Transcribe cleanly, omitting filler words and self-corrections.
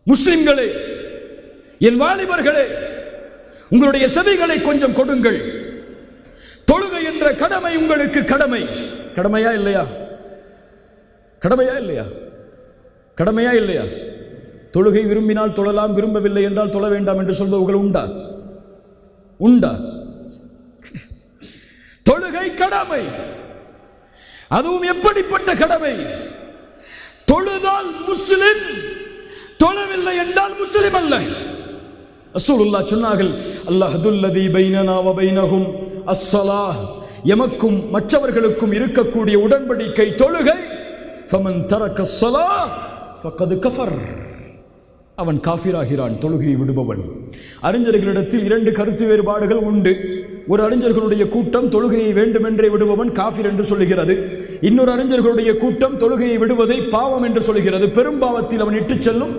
முஸ்லிம்களே, என் வாலிபர்களே, உங்களுடைய செவிகளை கொஞ்சம் கொடுங்கள். தொழுகை என்ற கடமை உங்களுக்கு கடமை. கடமையா இல்லையா? கடமையா இல்லையா? கடமையா இல்லையா? தொழுகை விரும்பினால் தொழலாம், விரும்பவில்லை என்றால் தொழ வேண்டாம் என்று சொல்பவர்கள் உண்டா? உண்டா? தொழுகை கடமை. அதுவும் எப்படிப்பட்ட கடமை? தொழுதால் முஸ்லிம், தொழவில்லை என்றால் முஸ்லிம் அல்ல. ரசூலுல்லாஹ் சொன்னார்கள், அல்லாஹுல்லதி பைனனா வ பைனஹும் அஸ்ஸலாஹ், எமக்கும் மற்றவர்களுக்கும் இருக்கக்கூடிய உடன்படிக்கை தொழுகை. ஃபமன் தரக்க ஸலாஹ் ஃபகத் கஃபர், அவன் காஃபிராகிறான், தொழுகையை விடுபவன். அறிஞர்களிடத்தில் இரண்டு கருத்து வேறுபாடுகள் உண்டு. ஒரு அறிஞர்களுடைய கூட்டம் தொழுகையை வேண்டுமென்றே விடுபவன் காஃபிர் என்று சொல்லுகிறது. இன்னொரு அறிஞர்களுடைய கூட்டம் தொழுகையை விடுவதை பாவம் என்று சொல்கிறது. பெரும்பாவத்தில் அவன் இட்டுச் செல்லும்.